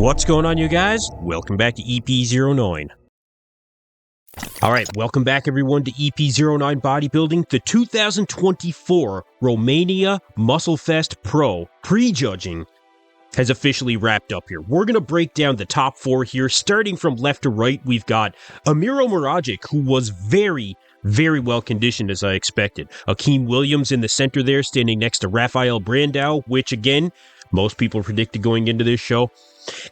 What's going on, you guys? Welcome back to EP09. Alright, welcome back everyone to EP09 Bodybuilding, the 2024 Romania Muscle Pro prejudging has officially wrapped up here. We're going to break down the top four here, starting from left to right. We've got Emir, who was very well conditioned as I expected. Akim Williams in the center there, standing next to Rafael, which again, most people predicted going into this show.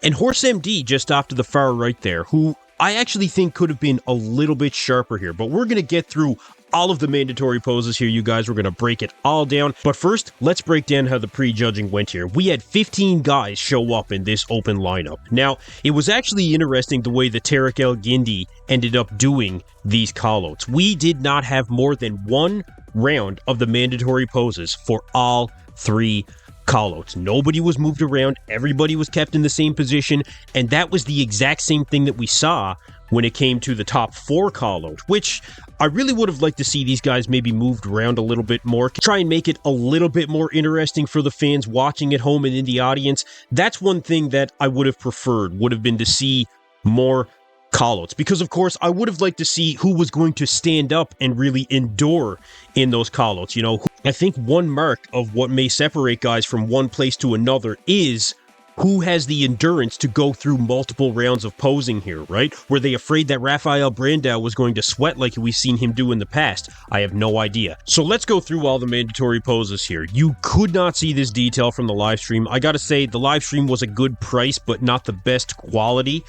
And HorseMD just off to the far right there, who I actually think could have been a little bit sharper here. But we're going to get through all of the mandatory poses here, you guys. We're going to break it all down. But first, let's break down how the prejudging went here. We had 15 guys show up in this open lineup. Now, it was actually interesting the way the Tarek El Gindi ended up doing these callouts. We did not have more than one round of the mandatory poses for all three callouts. Nobody was moved around, everybody was kept in the same position, and that was the exact same thing that we saw when it came to the top four callout, which I really would have liked to see these guys maybe moved around a little bit more, try and make it a little bit more interesting for the fans watching at home and in the audience. That's one thing that I would have preferred, would have been to see more callouts, because of course I would have liked to see who was going to stand up and really endure in those callouts. You know, I think one mark of what may separate guys from one place to another is who has the endurance to go through multiple rounds of posing here, right? Were they afraid that Rafael was going to sweat like we've seen him do in the past? I have no idea. So let's go through all the mandatory poses here. You could not see this detail from the live stream. I gotta say, the live stream was a good price, but not the best quality.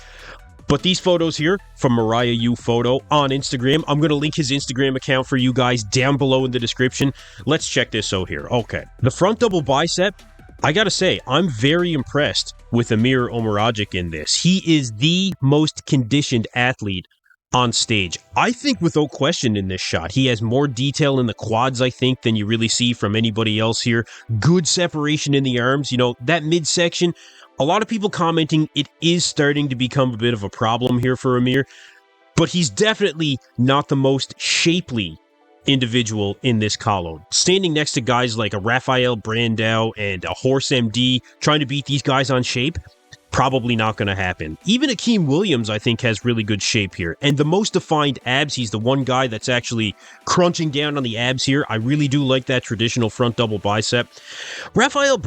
But these photos here from Mariah U Photo on Instagram, I'm going to link his Instagram account for you guys down below in the description. Let's check this out here. Okay, the front double bicep, I got to say, I'm very impressed with Emir in this. He is the most conditioned athlete on stage. I think without question in this shot. He has more detail in the quads, I think, than you really see from anybody else here. Good separation in the arms. You know, that midsection, a lot of people commenting it is starting to become a bit of a problem here for Emir, but he's definitely not the most shapely individual in this column. Standing next to guys like a Rafael and a HorseMD, trying to beat these guys on shape, probably not going to happen. Even Akim Williams, I think, has really good shape here. And the most defined abs, he's the one guy that's actually crunching down on the abs here. I really do like that traditional front double bicep. Rafael,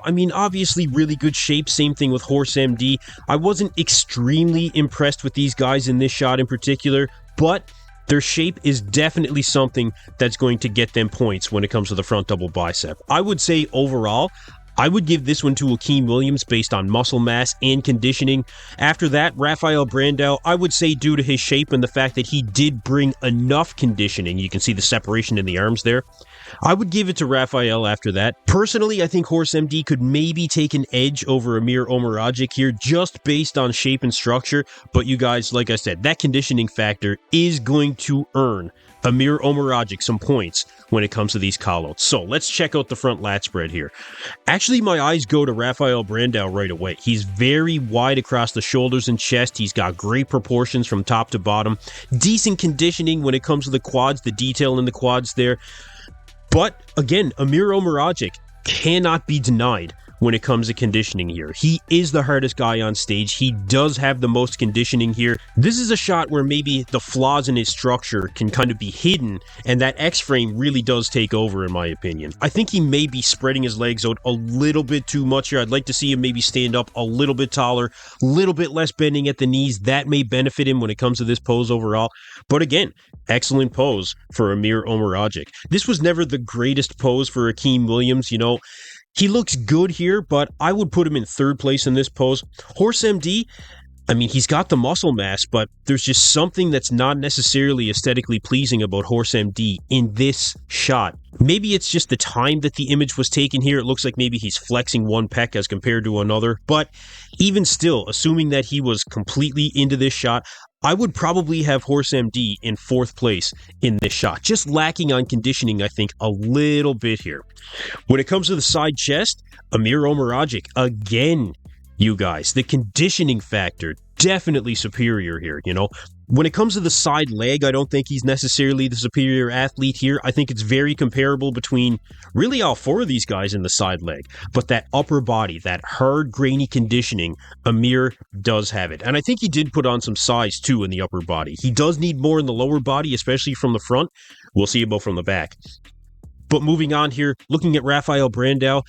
I mean, obviously really good shape. Same thing with HorseMD. I wasn't extremely impressed with these guys in this shot in particular, but their shape is definitely something that's going to get them points when it comes to the front double bicep. I would say overall, I would give this one to Akim Williams based on muscle mass and conditioning. After that, Rafael, I would say due to his shape and the fact that he did bring enough conditioning. You can see the separation in the arms there. I would give it to Rafael after that. Personally, I think HorseMD could maybe take an edge over Emir here just based on shape and structure. But you guys, like I said, that conditioning factor is going to earn Emir some points when it comes to these callouts. So let's check out the front lat spread here. Actually, my eyes go to Rafael right away. He's very wide across the shoulders and chest. He's got great proportions from top to bottom. Decent conditioning when it comes to the quads, the detail in the quads there. But again, Emir cannot be denied when it comes to conditioning here. He is the hardest guy on stage. He does have the most conditioning here. This is a shot where maybe the flaws in his structure can kind of be hidden, and that X-frame really does take over in my opinion. I think he may be spreading his legs out a little bit too much here. I'd like to see him maybe stand up a little bit taller, a little bit less bending at the knees. That may benefit him when it comes to this pose overall. But again, excellent pose for Emir This was never the greatest pose for Akim Williams, you know. He looks good here, but I would put him in third place in this pose. HorseMD, I mean, he's got the muscle mass, but there's just something that's not necessarily aesthetically pleasing about HorseMD in this shot. Maybe it's just the time that the image was taken here. It looks like maybe he's flexing one pec as compared to another. But even still, assuming that he was completely into this shot, I would probably have HorseMD in fourth place in this shot. Just lacking on conditioning, I think, a little bit here. When it comes to the side chest, Emir again, you guys. The conditioning factor, definitely superior here, you know. When it comes to the side leg, I don't think he's necessarily the superior athlete here. I think it's very comparable between really all four of these guys in the side leg. But that upper body, that hard, grainy conditioning, Emir does have it. And I think he did put on some size, too, in the upper body. He does need more in the lower body, especially from the front. We'll see about from the back. But moving on here, looking at Rafael Brandao,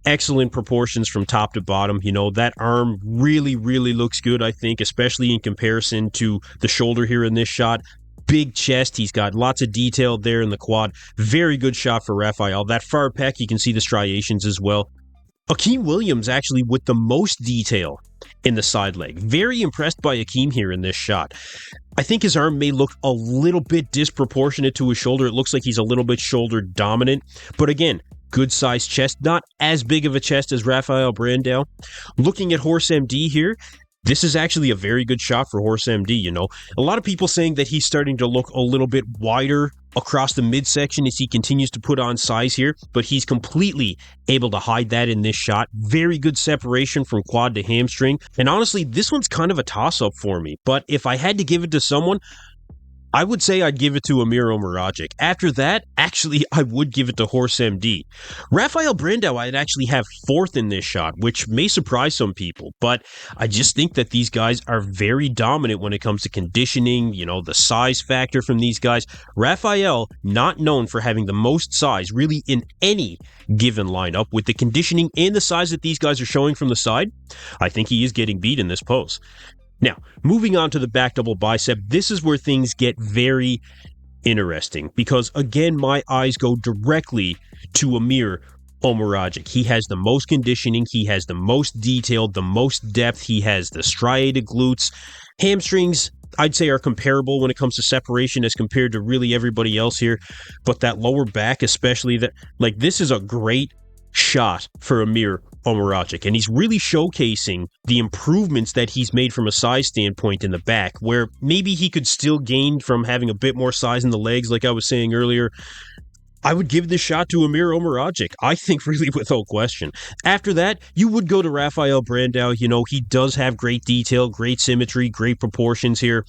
excellent proportions from top to bottom. You know, that arm really, really looks good, I think, especially in comparison to the shoulder here in this shot. Big chest. He's got lots of detail there in the quad. Very good shot for Rafael. That far pec, you can see the striations as well. Akim Williams actually with the most detail in the side leg. Very impressed by Akim here in this shot. I think his arm may look a little bit disproportionate to his shoulder. It looks like he's a little bit shoulder dominant. But again, good sized chest, not as big of a chest as Rafael Brandao. Looking at HorseMD here, this is actually a very good shot for HorseMD, you know. A lot of people saying that he's starting to look a little bit wider across the midsection as he continues to put on size here, but he's completely able to hide that in this shot. Very good separation from quad to hamstring. And honestly, this one's kind of a toss-up for me, but if I had to give it to someone, I would say I'd give it to Emir Omeragic. After that, actually, I would give it to HorseMD. Rafael Brandao, I'd actually have fourth in this shot, which may surprise some people, but I just think that these guys are very dominant when it comes to conditioning, you know, the size factor from these guys. Rafael, not known for having the most size, really, in any given lineup. With the conditioning and the size that these guys are showing from the side, I think he is getting beat in this pose. Now, moving on to the back double bicep, this is where things get very interesting because, again, my eyes go directly to Emir Omeragic. He has the most conditioning, he has the most detail, the most depth, he has the striated glutes. Hamstrings, I'd say, are comparable when it comes to separation as compared to really everybody else here, but that lower back, especially, that, like, this is a great shot for Emir Omeragic, and he's really showcasing the improvements that he's made from a size standpoint in the back, where maybe he could still gain from having a bit more size in the legs, like I was saying earlier. I would give this shot to Emir Omeragic, I think, really without question. After that, you would go to Rafael Brandao. You know, he does have great detail, great symmetry, great proportions here.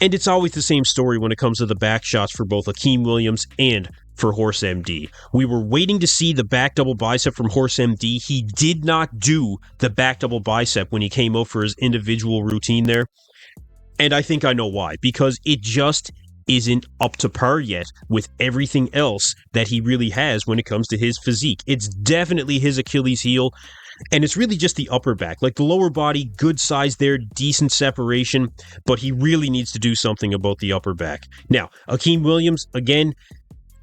And it's always the same story when it comes to the back shots for both Akim Williams and for HorseMD. We were waiting to see the back double bicep from HorseMD. He did not do the back double bicep when he came out for his individual routine there. And I think I know why. Because it just isn't up to par yet with everything else that he really has when it comes to his physique. It's definitely his Achilles heel. And it's really just the upper back. Like the lower body, good size there, decent separation, but he really needs to do something about the upper back. Now, Akim Williams, again,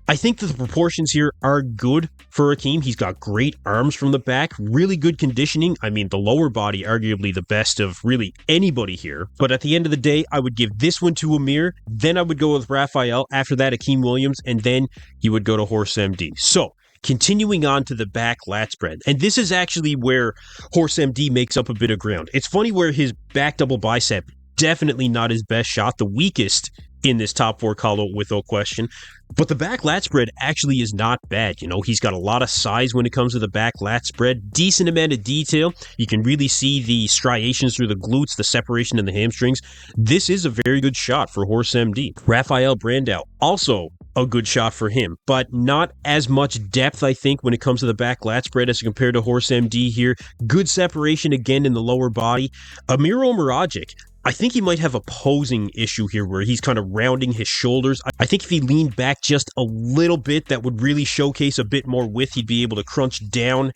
I think that the proportions here are good for Akim. He's got great arms from the back, really good conditioning. I mean, the lower body, arguably the best of really anybody here. But at the end of the day, I would give this one to Emir. Then I would go with Rafael. After that, Akim Williams. And then you would go to HorseMD. So, continuing on to the back lat spread. And this is actually where HorseMD makes up a bit of ground. It's funny where his back double bicep, definitely not his best shot, the weakest in this top four call-out without question. But the back lat spread actually is not bad. You know, he's got a lot of size when it comes to the back lat spread. Decent amount of detail. You can really see the striations through the glutes, the separation in the hamstrings. This is a very good shot for HorseMD. Rafael Brandao, also a good shot for him, but not as much depth, I think, when it comes to the back lat spread as compared to HorseMD here. Good separation again in the lower body. Emir Omeragic, I think he might have a posing issue here where he's kind of rounding his shoulders. I think if he leaned back just a little bit, that would really showcase a bit more width. He'd be able to crunch down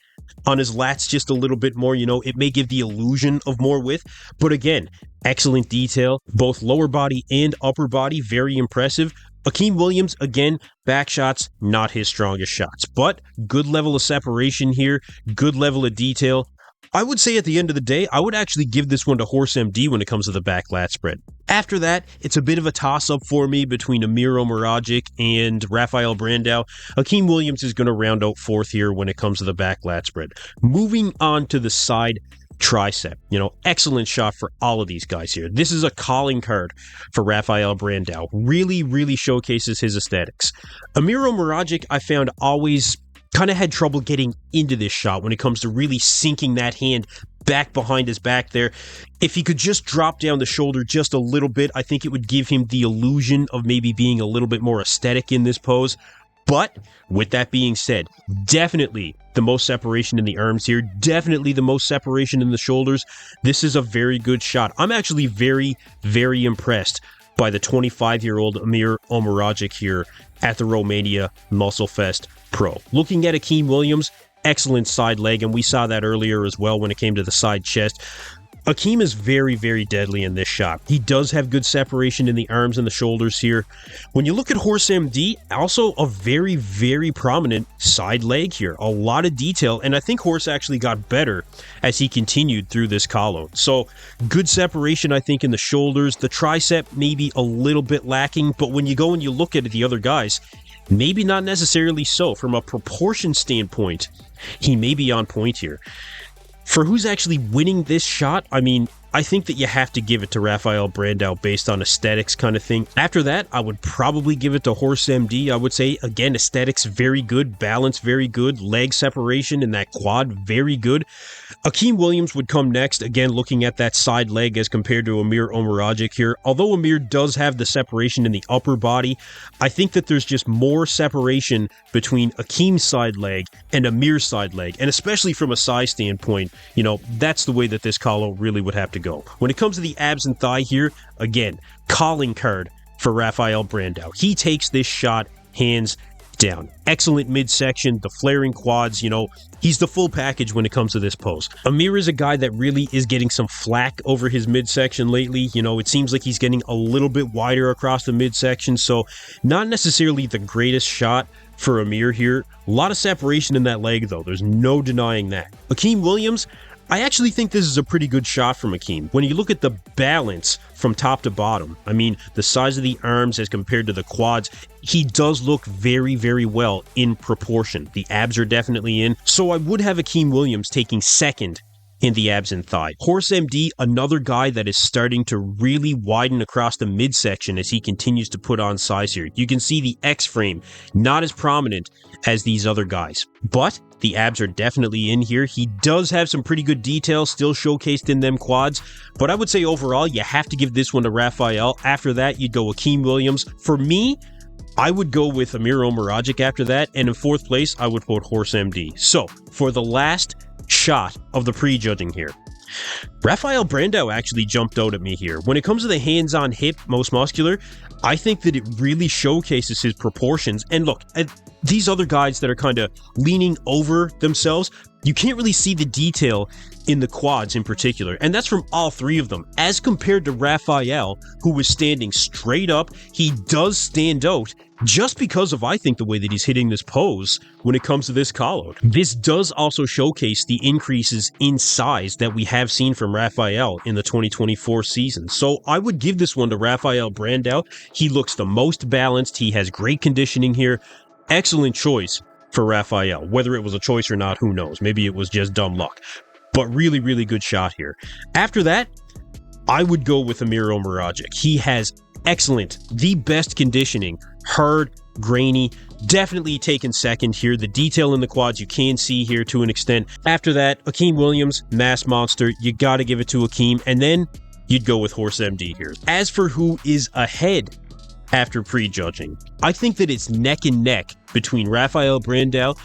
on his lats just a little bit more. You know, it may give the illusion of more width, but again, excellent detail. Both lower body and upper body, very impressive. Akim Williams, again, back shots, not his strongest shots, but good level of separation here, good level of detail. I would say at the end of the day, I would actually give this one to HorseMD when it comes to the back lat spread. After that, it's a bit of a toss-up for me between Emir Omeragic and Rafael Brandao. Akim Williams is going to round out fourth here when it comes to the back lat spread. Moving on to the side tricep. You know, excellent shot for all of these guys here. This is a calling card for Rafael Brandao. Really, really showcases his aesthetics. Emir Omeragic, I found, always kind of had trouble getting into this shot when it comes to really sinking that hand back behind his back there. If he could just drop down the shoulder just a little bit, I think it would give him the illusion of maybe being a little bit more aesthetic in this pose. But with that being said, definitely the most separation in the arms here, definitely the most separation in the shoulders. This is a very good shot. I'm actually very, very impressed by the 25-year-old Emir Omaragic here at the Romania Muscle Fest Pro. Looking at Akim Williams, excellent side leg, and we saw that earlier as well when it came to the side chest. Akim is very, very deadly in this shot. He does have good separation in the arms and the shoulders here. When you look at HorseMD, also a very, very prominent side leg here. A lot of detail, and I think Horse actually got better as he continued through this column. So, good separation, I think, in the shoulders. The tricep maybe a little bit lacking, but when you go and you look at the other guys, maybe not necessarily so. From a proportion standpoint, he may be on point here. For who's actually winning this shot, I mean, I think that you have to give it to Rafael Brandao based on aesthetics kind of thing. After that, I would probably give it to HorseMD. I would say, again, aesthetics very good, balance very good, leg separation in that quad very good. Akim Williams would come next, again, looking at that side leg as compared to Emir Omaragic here. Although Emir does have the separation in the upper body, I think that there's just more separation between Akim's side leg and Emir's side leg, and especially from a size standpoint, you know, that's the way that this collar really would have to go. When it comes to the abs and thigh here, again, calling card for Rafael Brandao. He takes this shot hands down. Excellent midsection, the flaring quads, you know, he's the full package when it comes to this pose. Emir is a guy that really is getting some flack over his midsection lately. You know, it seems like he's getting a little bit wider across the midsection, so not necessarily the greatest shot for Emir here. A lot of separation in that leg, though. There's no denying that. Akim Williams, I actually think this is a pretty good shot from Akim. When you look at the balance from top to bottom, I mean, the size of the arms as compared to the quads, he does look very, very well in proportion. The abs are definitely in. So I would have Akim Williams taking second in the abs and thigh. HorseMD, another guy that is starting to really widen across the midsection as he continues to put on size here. You can see the X frame, not as prominent as these other guys, but the abs are definitely in here. He does have some pretty good detail still showcased in them quads, but I would say overall, you have to give this one to Rafael. After that, you'd go Akim Williams. For me, I would go with Emir Omaragic after that, and in fourth place, I would put HorseMD. So, for the last shot of the prejudging here, Rafael Brandao actually jumped out at me here. When it comes to the hands-on hip, most muscular, I think that it really showcases his proportions. And look, these other guys that are kind of leaning over themselves, you can't really see the detail in the quads in particular, and that's from all three of them. As compared to Rafael, who was standing straight up, he does stand out just because of, I think, the way that he's hitting this pose when it comes to this call-out. This does also showcase the increases in size that we have seen from Rafael in the 2024 season. So I would give this one to Rafael Brandao. He looks the most balanced. He has great conditioning here. Excellent choice for Rafael. Whether it was a choice or not, who knows? Maybe it was just dumb luck. But really, really good shot here. After that, I would go with Emir Omaragic. He has excellent, the best conditioning, hard, grainy, definitely taken second here. The detail in the quads you can see here to an extent. After that, Akim Williams, mass monster. You got to give it to Akim, and then you'd go with HorseMD here. As for who is ahead after prejudging, I think that it's neck and neck between Rafael Brandao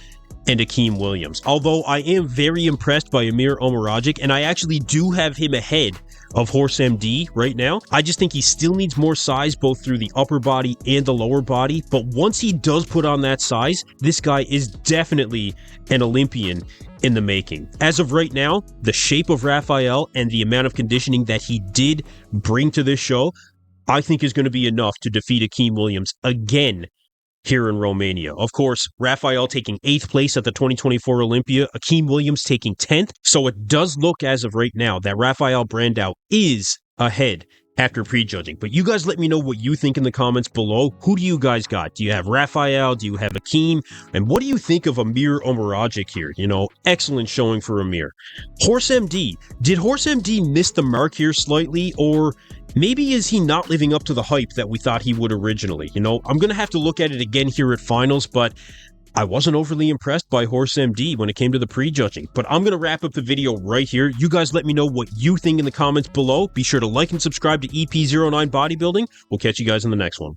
and Akim Williams. Although I am very impressed by Emir Omaragic, and I actually do have him ahead of HorseMD right now. I just think he still needs more size both through the upper body and the lower body, but once he does put on that size, this guy is definitely an Olympian in the making. As of right now, the shape of Rafael and the amount of conditioning that he did bring to this show, I think is going to be enough to defeat Akim Williams again here in Romania. Of course, Rafael taking 8th place at the 2024 Olympia, Akim Williams taking 10th. So it does look as of right now that Rafael Brandao is ahead after prejudging. But you guys let me know what you think in the comments below. Who do you guys got? Do you have Rafael? Do you have Akim? And what do you think of Emir Omaragic here? You know, excellent showing for Emir. HorseMD. Did HorseMD miss the mark here slightly, or maybe is he not living up to the hype that we thought he would originally? You know, I'm going to have to look at it again here at finals, but I wasn't overly impressed by HorseMD when it came to the prejudging, but I'm going to wrap up the video right here. You guys let me know what you think in the comments below. Be sure to like and subscribe to EP09 Bodybuilding. We'll catch you guys in the next one.